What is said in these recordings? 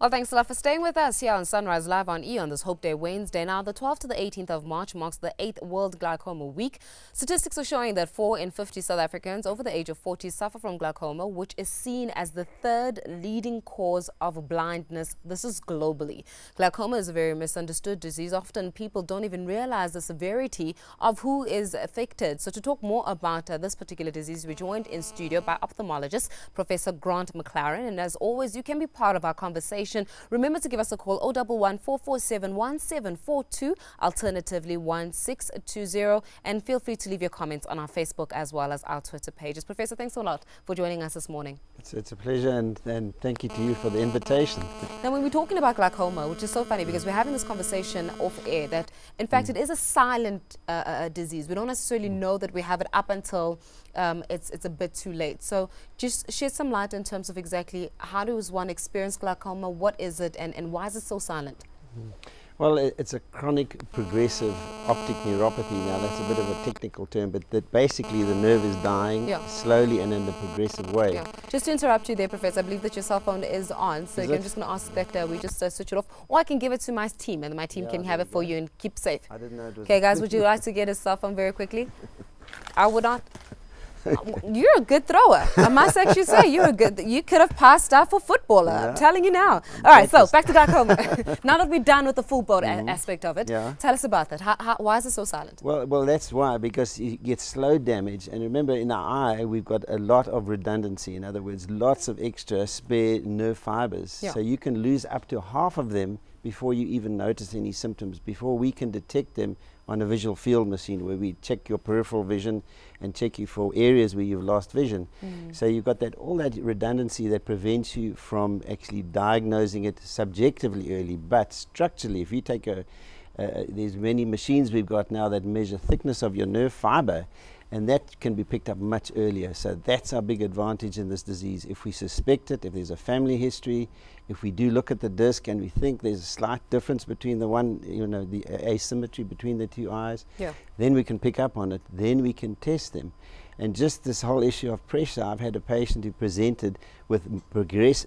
Well, thanks a lot for staying with us here on Sunrise Live on E on this Hope Day Wednesday. Now, the 12th to the 18th of March marks the 8th World Glaucoma Week. Statistics are showing that 4 in 50 South Africans over the age of 40 suffer from glaucoma, which is seen as the third leading cause of blindness. This is globally. Glaucoma is a very misunderstood disease. Often people don't even realize the severity of who is affected. So to talk more about this particular disease, we're joined in studio by Ophthalmologist Professor Grant McLaren. And as always, you can be part of our conversation. Remember to give us a call 011 447 1742, alternatively 1620, and feel free to leave your comments on our Facebook as well as our Twitter pages. Professor, thanks a lot for joining us this morning. It's a pleasure, and thank you to you for the invitation. Now, when we're talking about glaucoma, which is so funny because we're having this conversation off air, that in fact it is a silent disease. We don't necessarily know that we have it up until it's a bit too late. So just shed some light in terms of exactly how does one experience glaucoma, what is it, and why is it so silent? Well, it's a chronic progressive optic neuropathy. Now, that's a bit of a technical term, but that basically the nerve is dying slowly and in a progressive way. Yeah. Just to interrupt you there, Professor, I believe that your cell phone is on, so I'm just going to ask that we just switch it off, or I can give it to my team, and my team can have it for you and keep safe. I didn't know it was... Okay, guys, would you like to get his cell phone very quickly? I would not. You're a good thrower. I must actually say you could have passed out for footballer. I'm telling you now. All right, so back to glaucoma. Now that we're done with the full boat aspect of it, tell us about that. Why is it so silent? Well, that's why, because you get slow damage. And remember, in our eye, we've got a lot of redundancy. In other words, lots of extra spare nerve fibers. So you can lose up to half of them before you even notice any symptoms, before we can detect them on a visual field machine, where we check your peripheral vision and check you for areas where you've lost vision. So you've got all that redundancy that prevents you from actually diagnosing it subjectively early. But structurally, if you take there's many machines we've got now that measure thickness of your nerve fiber, and that can be picked up much earlier. So that's our big advantage in this disease. If we suspect it, if there's a family history, if we do look at the disc and we think there's a slight difference between the one, the asymmetry between the two eyes, then we can pick up on it, then we can test them. And just this whole issue of pressure, I've had a patient who presented with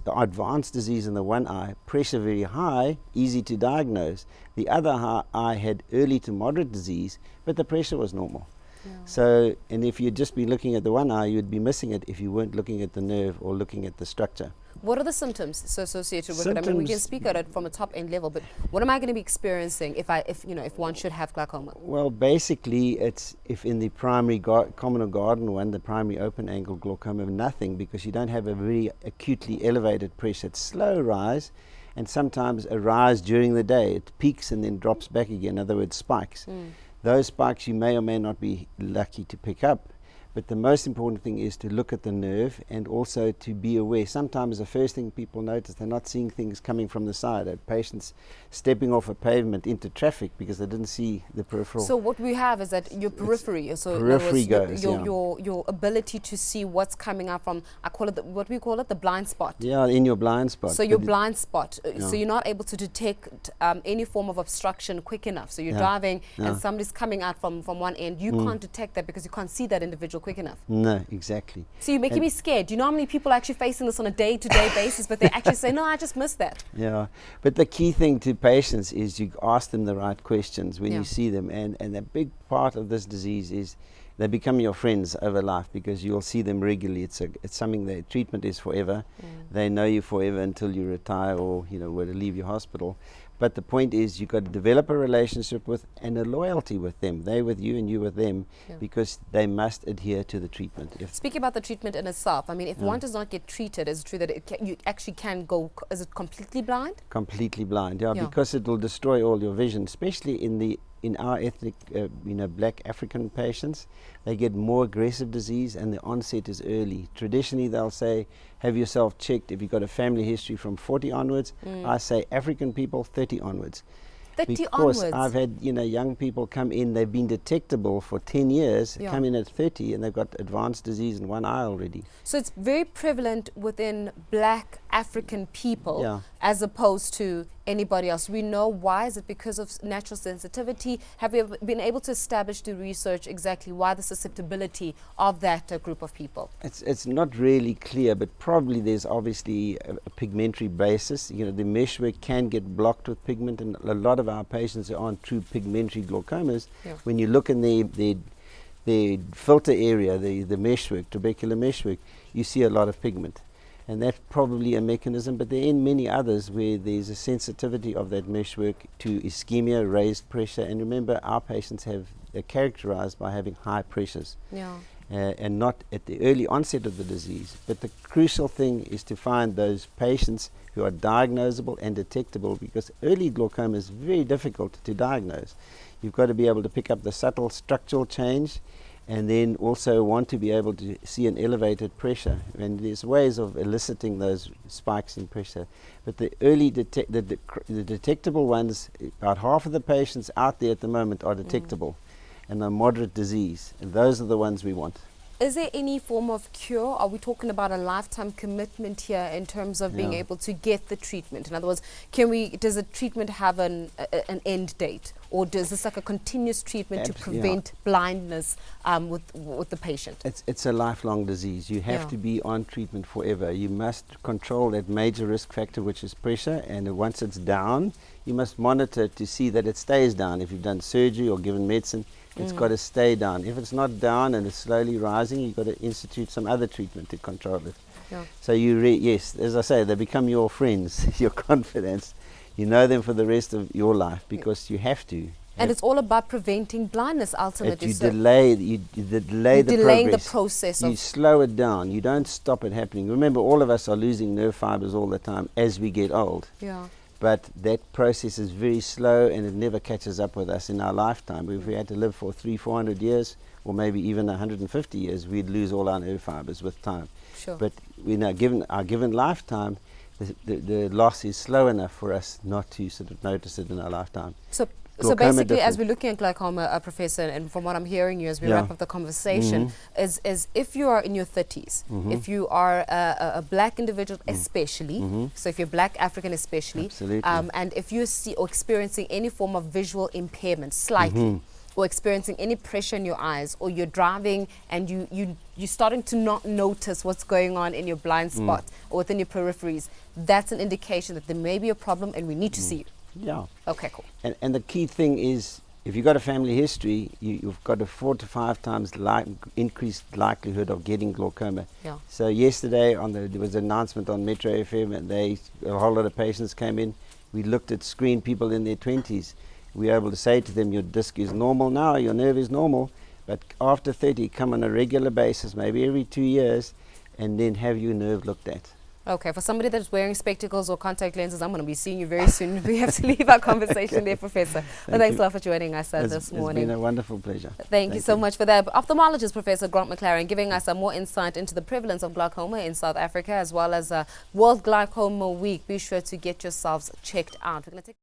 advanced disease in the one eye, pressure very high, easy to diagnose. The other eye had early to moderate disease, but the pressure was normal. So, and if you'd just be looking at the one eye, you'd be missing it if you weren't looking at the nerve or looking at the structure. What are the symptoms associated with it? I mean, we can speak at it from a top-end level, but what am I going to be experiencing if one should have glaucoma? Well, basically, it's if in the primary common or garden one, the primary open-angle glaucoma, nothing, because you don't have a very acutely elevated pressure. It's slow rise, and sometimes a rise during the day. It peaks and then drops back again. In other words, spikes. Those spikes you may or may not be lucky to pick up. But the most important thing is to look at the nerve and also to be aware. Sometimes the first thing people notice, they're not seeing things coming from the side. Patients stepping off a pavement into traffic because they didn't see the peripheral. So what we have is that your periphery, so periphery goes, your ability to see what's coming out from, what we call it, the blind spot. Yeah, in your blind spot. So your blind spot, so you're not able to detect any form of obstruction quick enough. So you're driving and somebody's coming out from one end. You can't detect that because you can't see that individual quick enough. No, exactly. So you're making me scared. Do you know how many people are actually facing this on a day-to-day basis, but they actually say, no, I just missed that? Yeah, but the key thing to patients is you ask them the right questions when you see them, and a big part of this disease is they become your friends over life because you'll see them regularly. It's something that treatment is forever. They know you forever until you retire or were to leave your hospital. But the point is you've got to develop a relationship with and a loyalty with them. They with you and you with them, because they must adhere to the treatment. Speaking about the treatment in itself, I mean, if one does not get treated, is it true that you actually can go, is it completely blind? Completely blind, because it will destroy all your vision, especially in our ethnic, black African patients. They get more aggressive disease and the onset is early. Traditionally, they'll say, have yourself checked if you've got a family history from 40 onwards. I say African people 30 onwards. 30 because onwards? I've had young people come in, they've been detectable for 10 years, come in at 30 and they've got advanced disease in one eye already. So it's very prevalent within black African people Yeah. as opposed to anybody else? We know why. Is it because of natural sensitivity? Have you been able to establish through research exactly why the susceptibility of that group of people? It's not really clear, but probably there's obviously a pigmentary basis. You know, the meshwork can get blocked with pigment, and a lot of our patients who aren't true pigmentary glaucomas, when you look in the filter area, the meshwork, trabecular meshwork, you see a lot of pigment. And that's probably a mechanism, but there are many others where there's a sensitivity of that meshwork to ischemia, raised pressure. And remember, our patients are characterized by having high pressures. Yeah. And not at the early onset of the disease. But the crucial thing is to find those patients who are diagnosable and detectable, because early glaucoma is very difficult to diagnose. You've got to be able to pick up the subtle structural change, and then also want to be able to see an elevated pressure. And there's ways of eliciting those spikes in pressure. But the early the detectable ones, about half of the patients out there at the moment are detectable and are moderate disease. And those are the ones we want. Is there any form of cure? Are we talking about a lifetime commitment here in terms of being able to get the treatment? In other words, does the treatment have an end date? Or does this like a continuous treatment to prevent blindness with the patient? It's a lifelong disease. You have to be on treatment forever. You must control that major risk factor, which is pressure, and once it's down, you must monitor to see that it stays down. If you've done surgery or given medicine, it's got to stay down. If it's not down and it's slowly rising, you've got to institute some other treatment to control it. Yeah. So yes, as I say, they become your friends, your confidants. You know them for the rest of your life because you have to. And it's all about preventing blindness ultimately. You delay the delaying progress. the process. You slow it down. You don't stop it happening. Remember, all of us are losing nerve fibers all the time as we get old. Yeah. But that process is very slow, and it never catches up with us in our lifetime. If we had to live for 300-400 years, or maybe even 150 years, we'd lose all our nerve fibers with time. Sure. But given our given lifetime, the loss is slow enough for us not to sort of notice it in our lifetime. So basically, as we're looking at glaucoma, Professor, and from what I'm hearing you as we wrap up the conversation, is if you are in your 30s, if you are a black individual especially, so if you're black African especially, and if you're experiencing any form of visual impairment slightly, or experiencing any pressure in your eyes, or you're driving and you're starting to not notice what's going on in your blind spot or within your peripheries, that's an indication that there may be a problem and we need to see you. Yeah. Okay, cool. And the key thing is, if you've got a family history, you've got a 4 to 5 times increased likelihood of getting glaucoma. Yeah. So yesterday there was an announcement on Metro FM, and a whole lot of patients came in. We looked at screened people in their 20s. We were able to say to them, your disc is normal now, your nerve is normal, but after 30, come on a regular basis, maybe every 2 years, and then have your nerve looked at. Okay, for somebody that's wearing spectacles or contact lenses, I'm going to be seeing you very soon. We have to leave our conversation there, Professor. But thanks a lot for joining us this morning. It's been a wonderful pleasure. Thank you so much for that. Ophthalmologist Professor Grant McLaren giving us some more insight into the prevalence of glaucoma in South Africa, as well as World Glaucoma Week. Be sure to get yourselves checked out. We're going to take